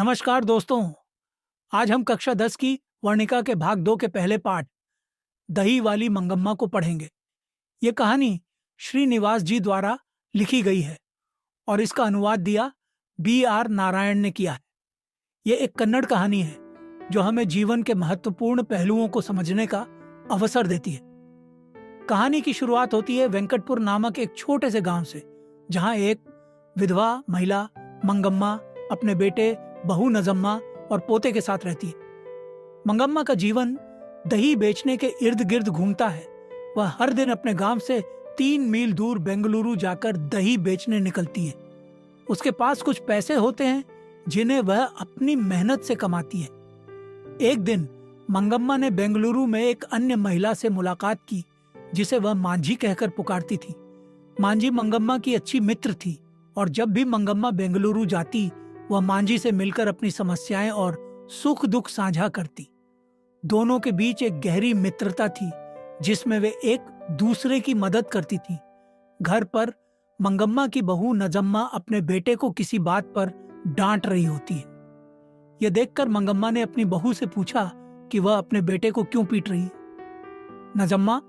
नमस्कार दोस्तों। आज हम कक्षा 10 की वर्णिका के भाग 2 के पहले पाठ दही वाली मंगम्मा को पढ़ेंगे। ये कहानी श्रीनिवास जी द्वारा लिखी गई है और इसका अनुवाद दिया B.R. नारायण ने किया है। ये एक कन्नड़ कहानी है जो हमें जीवन के महत्वपूर्ण पहलुओं को समझने का अवसर देती है। कहानी की शुरुआत होती है वेंकटपुर नामक एक छोटे से गांव से, जहां एक विधवा महिला मंगम्मा अपने बेटे, बहू नजम्मा और पोते के साथ रहती है। मंगम्मा का जीवन दही बेचने के इर्द गिर्द घूमता है। वह हर दिन अपने गांव से 3 मील दूर बेंगलुरु जाकर दही बेचने निकलती है। उसके पास कुछ पैसे होते हैं जिन्हें वह अपनी मेहनत से कमाती है। एक दिन मंगम्मा ने बेंगलुरु में एक अन्य महिला से मुलाकात की जिसे वह मांझी कहकर पुकारती थी। मांझी मंगम्मा की अच्छी मित्र थी और जब भी मंगम्मा बेंगलुरु जाती वह मांझी से मिलकर अपनी समस्याएं और सुख दुख साझा करती। दोनों के बीच एक गहरी मित्रता थी जिसमें वे एक दूसरे की मदद करती थी। घर पर मंगम्मा की बहू नजम्मा अपने बेटे को किसी बात पर डांट रही होती है। यह देखकर मंगम्मा ने अपनी बहू से पूछा कि वह अपने बेटे को क्यों पीट रही है। नजम्मा,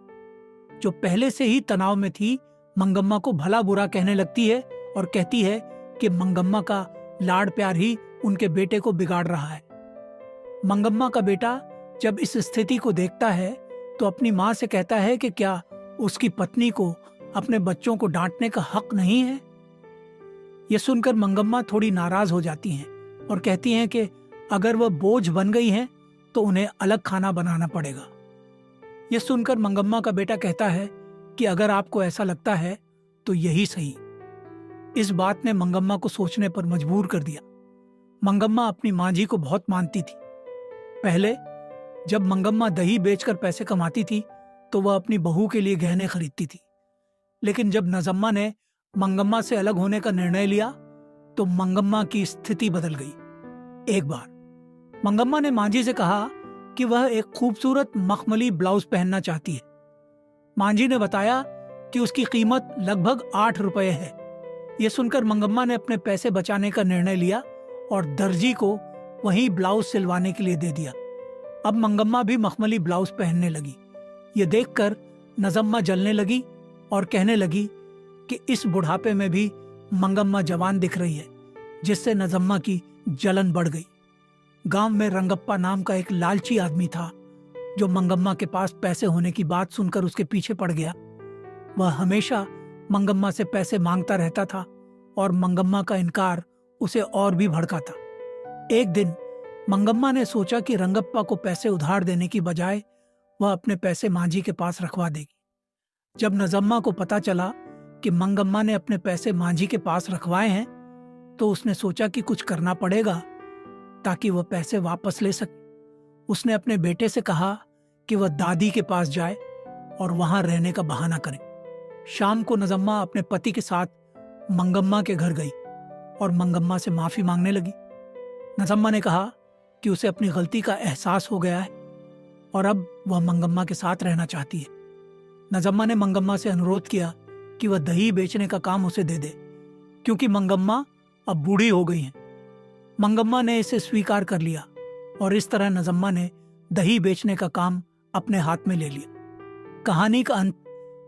जो पहले से ही तनाव में थी, मंगम्मा को भला बुरा कहने लगती है और कहती है कि मंगम्मा का लाड़ प्यार ही उनके बेटे को बिगाड़ रहा है। मंगम्मा का बेटा जब इस स्थिति को देखता है तो अपनी मां से कहता है कि क्या उसकी पत्नी को अपने बच्चों को डांटने का हक नहीं है। यह सुनकर मंगम्मा थोड़ी नाराज हो जाती हैं और कहती हैं कि अगर वह बोझ बन गई हैं तो उन्हें अलग खाना बनाना पड़ेगा। यह सुनकर मंगम्मा का बेटा कहता है कि अगर आपको ऐसा लगता है तो यही सही। इस बात ने मंगम्मा को सोचने पर मजबूर कर दिया। मंगम्मा अपनी मांझी को बहुत मानती थी। पहले जब मंगम्मा दही बेचकर पैसे कमाती थी तो वह अपनी बहू के लिए गहने खरीदती थी, लेकिन जब नजम्मा ने मंगम्मा से अलग होने का निर्णय लिया तो मंगम्मा की स्थिति बदल गई। एक बार मंगम्मा ने मांझी से कहा कि वह एक खूबसूरत मखमली ब्लाउज पहनना चाहती है। मांझी ने बताया कि उसकी कीमत लगभग 8 रुपए है। यह सुनकर मंगम्मा ने अपने पैसे बचाने का निर्णय लिया और दर्जी को वही ब्लाउज सिलवाने के लिए दे दिया। अब मंगम्मा भी मखमली ब्लाउज पहनने लगी। यह देखकर नजम्मा जलने लगी और कहने लगी कि इस बुढ़ापे में भी मंगम्मा जवान दिख रही है, जिससे नजम्मा की जलन बढ़ गई। गांव में रंगप्पा नाम का एक लालची आदमी था जो मंगम्मा के पास पैसे होने की बात सुनकर उसके पीछे पड़ गया। वह हमेशा मंगम्मा से पैसे मांगता रहता था और मंगम्मा का इनकार उसे और भी भड़काता। एक दिन मंगम्मा ने सोचा कि रंगप्पा को पैसे उधार देने की बजाय वह अपने पैसे मांझी के पास रखवा देगी। जब नजम्मा को पता चला कि मंगम्मा ने अपने पैसे मांझी के पास रखवाए हैं तो उसने सोचा कि कुछ करना पड़ेगा ताकि वह पैसे वापस ले सके। उसने अपने बेटे से कहा कि वह दादी के पास जाए और वहां रहने का बहाना करे। शाम को नजम्मा अपने पति के साथ मंगम्मा के घर गई और मंगम्मा से माफी मांगने लगी। नजम्मा ने कहा कि उसे अपनी गलती का एहसास हो गया है और अब वह मंगम्मा के साथ रहना चाहती है। नजम्मा ने मंगम्मा से अनुरोध किया कि वह दही बेचने का काम उसे दे दे, क्योंकि मंगम्मा अब बूढ़ी हो गई है। मंगम्मा ने इसे स्वीकार कर लिया और इस तरह नजम्मा ने दही बेचने का काम अपने हाथ में ले लिया। कहानी का अंत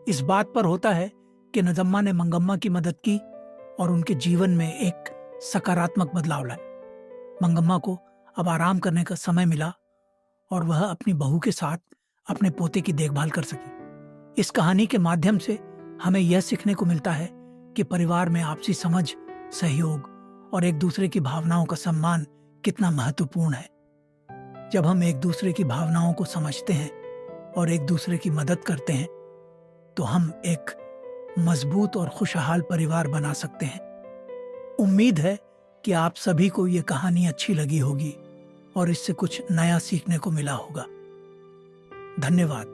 इस बात पर होता है कि नजम्मा ने मंगम्मा की मदद की और उनके जीवन में एक सकारात्मक बदलाव लाए। मंगम्मा को अब आराम करने का समय मिला और वह अपनी बहू के साथ अपने पोते की देखभाल कर सकी। इस कहानी के माध्यम से हमें यह सीखने को मिलता है कि परिवार में आपसी समझ, सहयोग और एक दूसरे की भावनाओं का सम्मान कितना महत्वपूर्ण है। जब हम एक दूसरे की भावनाओं को समझते हैं और एक दूसरे की मदद करते हैं तो हम एक मजबूत और खुशहाल परिवार बना सकते हैं। उम्मीद है कि आप सभी को ये कहानी अच्छी लगी होगी और इससे कुछ नया सीखने को मिला होगा। धन्यवाद।